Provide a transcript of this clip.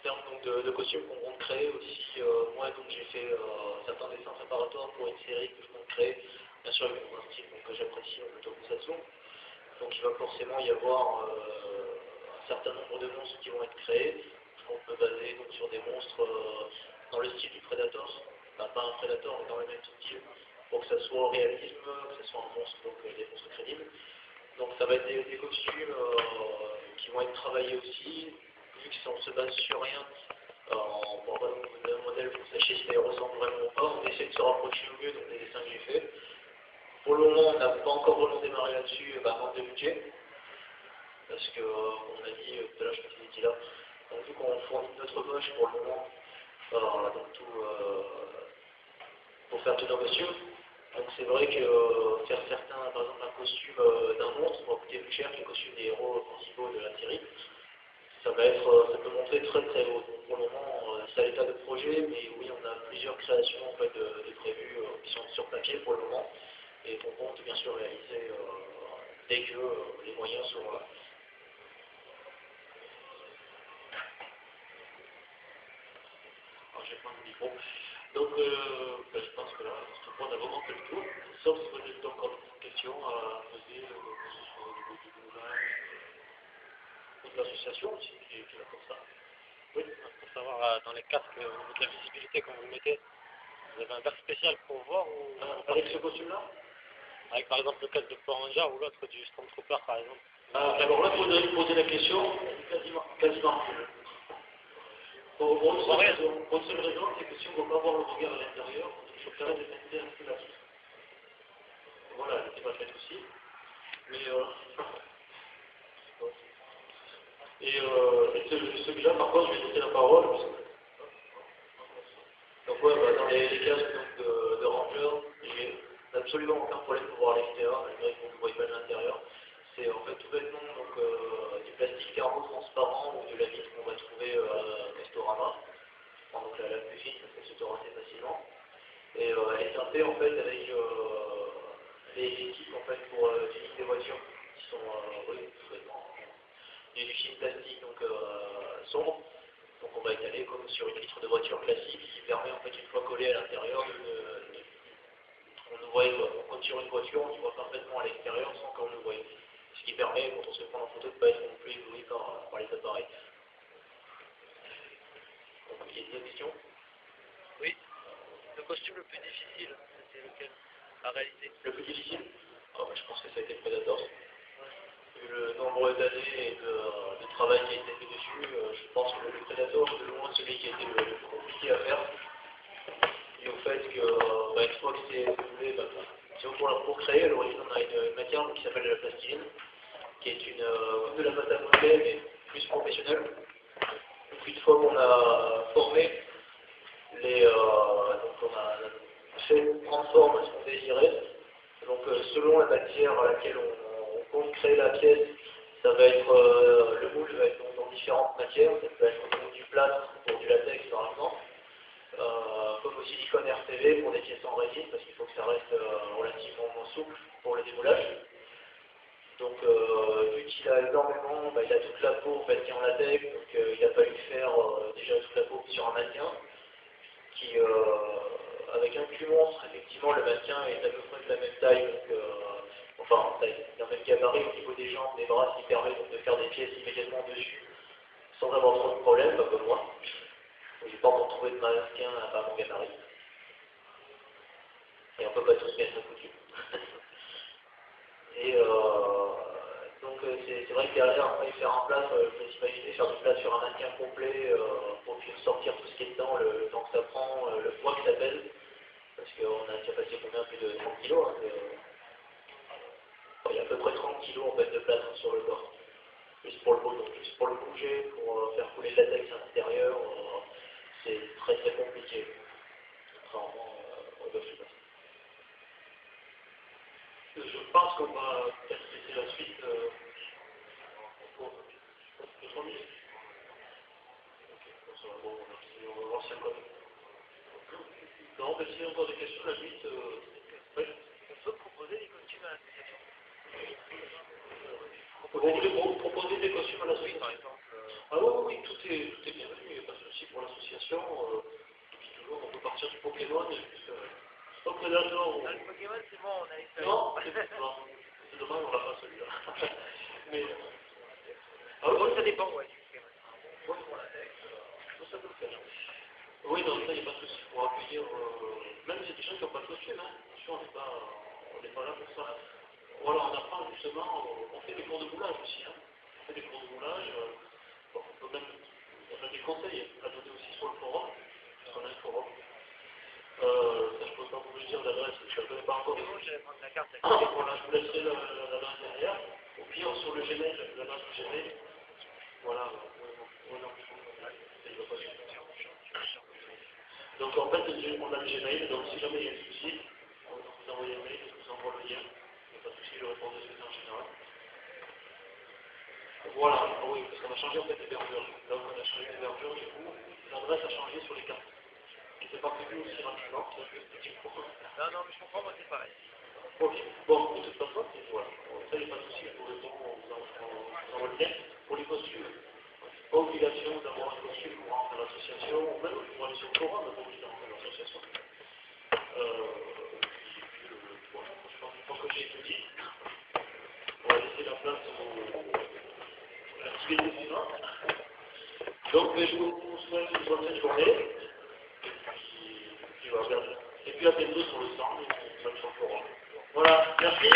termes donc, de costumes qu'on compte créer aussi, moi donc j'ai fait certains dessins préparatoires pour une série que je compte créer, bien sûr avec un style donc, que j'apprécie en Tokusatsu. Donc il va forcément y avoir un certain nombre de monstres qui vont être créés. Je compte me baser donc, sur des monstres dans le style du Predator, enfin, pas un Predator mais dans le même style, pour que ça soit au réalisme, que ce soit un monstre, donc des monstres crédibles. Donc ça va être des costumes qui vont être travaillés aussi, vu qu'on se base sur rien, on va vous donner un modèle pour sachiez si ça ressemble vraiment ou pas, on essaie de se rapprocher au mieux dans les dessins que j'ai faits. Pour le moment, on n'a pas encore vraiment démarré là-dessus, manque de budget, parce que, on a dit, tout à l'heure je me suis dit là, donc vu qu'on fournit notre poche pour le moment, donc tout, pour faire tout un costume, donc c'est vrai que faire certains, par exemple un costume d'un monstre va coûter plus cher que les costumes des héros principaux de la série. Ça peut montrer très très haut. Donc pour le moment, c'est à l'état de projet, mais oui, on a plusieurs créations en fait, de prévues qui sont sur papier pour le moment, et qu'on compte bien sûr réaliser dès que les moyens sont là. Alors je vais prendre le micro. Donc je pense que là, on a vraiment fait le tour, sauf si vous avez encore des questions à poser, que ce soit au niveau du moulage, ou de l'association aussi, qui est là pour ça. Oui, pour savoir dans les casques, au niveau de la visibilité, quand vous le mettez, vous avez un casque spécial pour voir ou... Avec ce costume-là? Avec par exemple le casque de Power Ranger ou l'autre du Stormtrooper par exemple. Alors là, il faudrait vous poser la question, quasiment. Pour une seule raison, c'est que si on ne veut pas voir le regard à l'intérieur, il faut faire des manipulations. Voilà, elle n'était pas faite aussi. Mais celui-là, par contre, je vais laisser la parole. Donc ouais, dans les casques de Ranger, j'ai absolument aucun problème pour voir l'extérieur, malgré que vous ne voyez pas de l'intérieur. C'est en fait tout bêtement donc, du plastique carbo transparent ou de la vitre qu'on va trouver à Castorama. Donc la plus fine, ça se tord assez facilement. Et elle est teintée en fait avec les types en fait pour tuner des voitures qui sont oui, il y a du film plastique donc sombre. Donc on va étaler comme sur une vitre de voiture classique qui permet en fait une fois collé à l'intérieur on nous voit comme sur une voiture, on y voit parfaitement à l'extérieur sans qu'on nous voie. Ce qui permet quand on se prend en photo de ne pas être non plus ébloui par les appareils. Donc il y a des questions? Oui. Le costume le plus difficile, c'est lequel à réaliser? Le plus difficile? Je pense que ça a été le Predator. Vu le nombre d'années et de travail qui a été fait dessus, je pense que le Predator c'est de loin celui qui a été le plus compliqué à faire. Et au fait que, une fois que c'est doublé, pour créer, à l'origine on a une matière qui s'appelle la plastiline, qui est comme de la pâte à modeler, mais plus professionnelle. Donc une fois qu'on a formé donc on a fait prendre forme à ce qu'on désirait. Donc selon la matière à laquelle on compte créer la pièce, ça va être le moule va être dans différentes matières, ça peut être du plâtre pour du latex par exemple, comme au silicone RTV pour des pièces en résine parce qu'il faut que ça reste relativement souple pour le démoulage. Donc vu qu'il a énormément, il a toute la peau en fait, qui est en latex, donc il a fallu faire déjà toute la peau sur un mannequin qui, avec un cul monstre, effectivement le mannequin est à peu près de la même taille, donc enfin d'un même gabarit au niveau des jambes, des bras, ce qui permet donc de faire des pièces immédiatement dessus sans avoir trop de problèmes, pas comme moi. J'ai pas encore trouvé de mannequin à mon gabarit. Et on peut pas tous mettre à coutume. Et donc c'est vrai que derrière, on va faire en place, je peux imaginer faire du place sur un mannequin complet pour puis sortir tout ce qui est dedans, le temps que ça prend, le poids que ça pèse, parce qu'on a déjà passé combien plus de 30 kg, hein, il y a à peu près 30 kg en fait de plâtre sur le corps. Juste pour le bouger, pour faire couler le latex à l'intérieur, c'est très très compliqué. Contrairement au boss. Je pense qu'on va peut-être laisser la suite pour 3 minutes. Ok, bon, on va voir si encore. Non, mais s'il y a encore des questions, la suite. Oui. On peut proposer des costumes à l'association. Vous voulez proposer des costumes à la suite, par exemple. Ah oui, tout est bienvenu, il n'y a pas de Pokémon, au Predator. Dans le Pokémon, c'est bon, on a essayé. Non, c'est bon. C'est dommage, on l'a pas celui-là. Mais. Ah oui, Bon, ça dépend, ouais. ouais, voilà. Ça peut le faire. Oui, dans ça, il n'y a pas de souci pour accueillir. Même si des gens qui n'ont pas de costume, hein. Attention, on n'est pas là pour ça. Voilà, on apprend justement, on fait des cours de moulage aussi. Hein. On fait des cours de moulage. Bon, on a des conseils à donner aussi sur le forum, parce qu'on a un forum. Ça, je ne peux pas vous le dire l'adresse, je ne la connais pas encore. C'est bon, je vais prendre la carte. Voilà, je vous laisserai l'adresse derrière. Au pire, sur le Gmail, l'adresse du Gmail. Voilà, donc en fait, on a le Gmail, donc si jamais il y a un souci, on vous envoie un mail, je vous envoie le lien. Il n'y a pas de souci, je réponds de suite en général. Voilà, ah oui, parce qu'on a changé en fait d'hébergeur. Donc on a changé d'hébergeur, du coup, l'adresse a changé sur les cartes. Et c'est pas prévu aussi rapidement, c'est un petit point. Non, non, mais je comprends, moi, c'est pareil. Ok, bon, de toute façon, voilà. Ça, il n'y a pas de souci, pour le temps, on vous envoie le lien. Pour les costumes, pas obligation d'avoir un costume pour rentrer à l'association, ou même pour aller sur le forum, pas obligé de rentrer à l'association. Voilà, je pense que j'ai tout dit. On va laisser la place à l'activité suivante. Donc, je vous souhaite une bonne journée. Et puis à bientôt sur le stand, sur le forum. Voilà, merci.